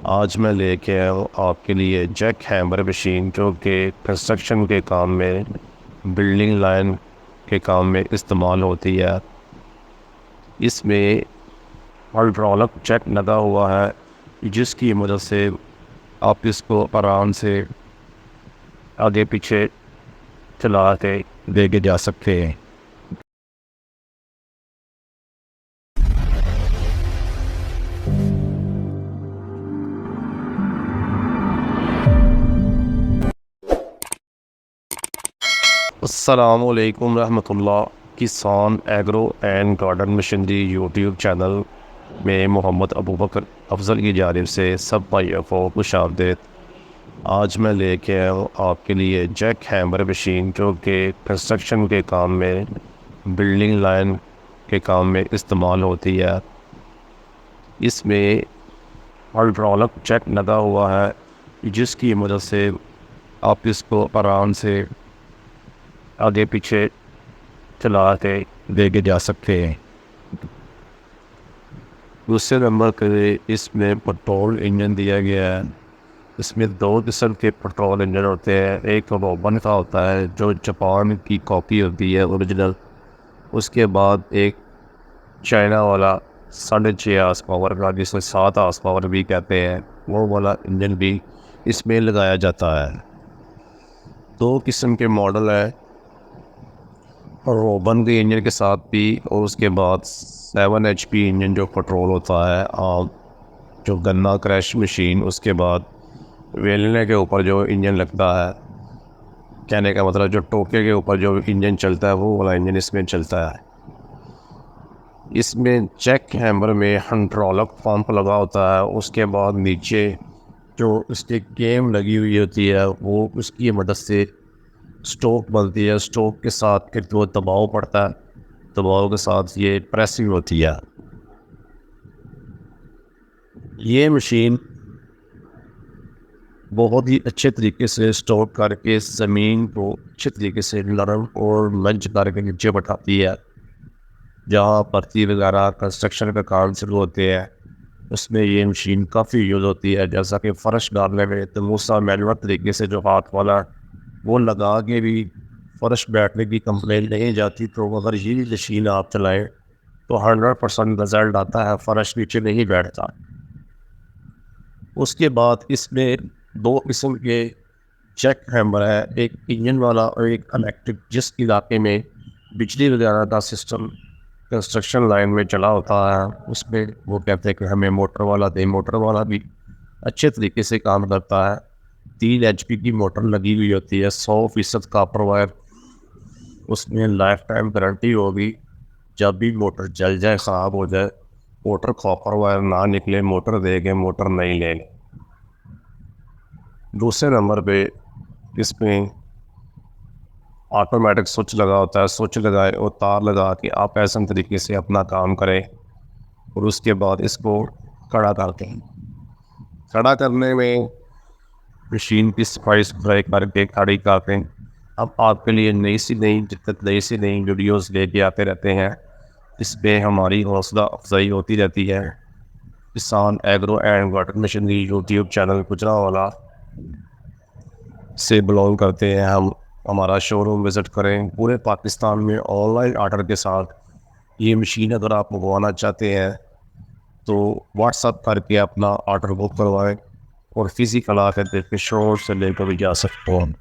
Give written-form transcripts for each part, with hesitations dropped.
آج میں لے کے آیا ہوں آپ کے لیے جیک ہیمر مشین، جو کہ کنسٹرکشن کے کام میں، بلڈنگ لائن کے کام میں استعمال ہوتی ہے۔ اس میں ہائیڈرولک جیک لگا ہوا ہے، جس کی مدد سے آپ اس کو آرام سے آگے پیچھے چلا کے لے کے جا سکتے ہیں۔ السلام علیکم رحمۃ اللہ۔ کسان agro and garden machinery YouTube channel میں محمد ابوبکر افضل کی جانب سے سب بھائیوں کو خوش آمدید۔ آج میں لے کے آیا ہوں آپ کے لیے جیک ہیمر مشین، جو کہ کنسٹرکشن کے کام میں، بلڈنگ لائن کے کام میں استعمال ہوتی ہے۔ اس میں ہائیڈرولک جیک لگا ہوا ہے، جس کی مدد سے آپ اس کو آرام سے آگے پیچھے چلا کے لے کے جا سکتے ہیں۔ دوسرے نمبر پہ اس میں پٹرول انجن دیا گیا ہے۔ اس میں دو قسم کے پٹرول انجن ہوتے ہیں، ایک روبن کا ہوتا ہے جو جاپان کی کاپی ہوتی ہے اوریجنل، اس کے بعد ایک چائنا والا 6.5 ہارس پاور کا، جس میں 7 ہارس پاور بھی کہتے ہیں، وہ والا انجن بھی اس میں لگایا جاتا ہے۔ دو قسم کے ماڈل ہیں، روبن کے انجن کے ساتھ بھی، اور اس کے بعد 7 HP انجن جو پٹرول ہوتا ہے عام، جو گنا کریش مشین، اس کے بعد ویلنے کے اوپر جو انجن لگتا ہے، کہنے کا مطلب جو ٹوکے کے اوپر جو انجن چلتا ہے، وہ والا انجن اس میں چلتا ہے۔ اس میں جیک ہیمر میں ہائیڈرولک پمپ لگا ہوتا ہے، اس کے بعد نیچے جو اس کی کیم لگی ہوئی ہوتی ہے، وہ اس کی مدد سے سٹوک بنتی ہے۔ سٹوک کے ساتھ پھر جو دباؤ پڑتا ہے، دباؤ کے ساتھ یہ پریسنگ ہوتی ہے۔ یہ مشین بہت ہی اچھے طریقے سے سٹوک کر کے زمین کو اچھے طریقے سے نرم اور منج کر کے نیچے بٹھاتی ہے۔ جہاں پرتی وغیرہ کنسٹرکشن کا کام شروع ہوتے ہیں، اس میں یہ مشین کافی یوز ہوتی ہے۔ جیسا کہ فرش ڈالنے میں تو موسا مینول طریقے سے جو ہاتھ والا وہ لگا کے بھی فرش بیٹھنے کی کمپلین نہیں جاتی، تو اگر یہ مشین آپ چلائیں تو 100% رزلٹ آتا ہے، فرش نیچے نہیں بیٹھتا۔ اس کے بعد اس میں دو قسم کے جیک ہیمر ہے، ایک انجن والا اور ایک الیکٹرک۔ جس علاقے میں بجلی وغیرہ کا سسٹم کنسٹرکشن لائن میں چلا ہوتا ہے، اس میں وہ کہتے ہیں کہ ہمیں موٹر والا دے۔ موٹر والا بھی اچھے طریقے سے کام کرتا ہے۔ 3 HP کی موٹر لگی ہوئی ہوتی ہے، 100% کاپر وائر، اس میں لائف ٹائم گارنٹی ہوگی۔ جب بھی موٹر جل جائے، خراب ہو جائے، موٹر کاپر وائر نہ نکلے، موٹر دے گے، موٹر نہیں لے گے۔ دوسرے نمبر پہ اس میں آٹومیٹک سوئچ لگا ہوتا ہے، سوئچ لگائے اور تار لگا کے آپ ایسے طریقے سے اپنا کام کریں، اور اس کے بعد اس کو کھڑا کرتے ہیں۔ کھڑا کرنے میں مشین کی صفائی ستھرائی کر کے کھڑی کرتے ہیں۔ اب آپ کے لیے نئی سی نئی ویڈیوز لے کے آتے رہتے ہیں، اس پہ ہماری حوصلہ افزائی ہوتی رہتی ہے۔ کسان agro and garden machinery YouTube channel Gujranwala سے بلانگ کرتے ہیں ہم۔ ہمارا شو روم وزٹ کریں۔ پورے پاکستان میں آن لائن آرڈر کے ساتھ یہ مشین اگر آپ منگوانا چاہتے ہیں تو واٹس اپ کر کے اپنا آرڈر بک کروائیں، اور فزیکل آ کر کے شو روم سے لے کر بھی جا سکتے ہیں۔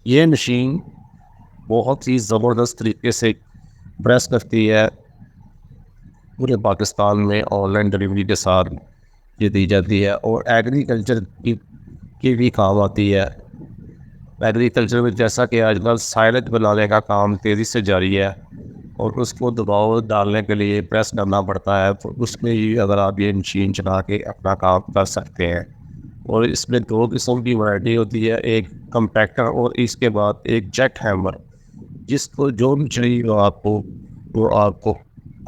یہ مشین بہت ہی زبردست طریقے سے پریس کرتی ہے۔ پورے پاکستان میں آن لائن ڈلیوری کے ساتھ یہ دی جاتی ہے، اور ایگریکلچر کی بھی کام آتی ہے۔ ایگریکلچر میں جیسا کہ آج کل سائلج بنانے کا کام تیزی سے جاری ہے، اور اس کو دباؤ ڈالنے کے لیے پریس کرنا پڑتا ہے، تو اس میں ہی اگر آپ یہ مشین چلا کے اپنا کام کر سکتے ہیں۔ اور اس میں دو قسم کی ورائٹی ہوتی ہے، ایک کمپیکٹر اور اس کے بعد ایک جیک ہیمر۔ جس کو جو بھی چاہیے وہ آپ کو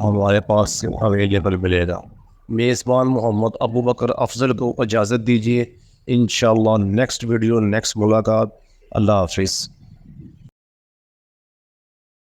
ہمارے پاس سے اویلیبل ملے گا۔ میزبان محمد ابوبکر افضل کو اجازت دیجیے، انشاءاللہ نیکسٹ ویڈیو نیکسٹ ملاقات۔ اللہ حافظ۔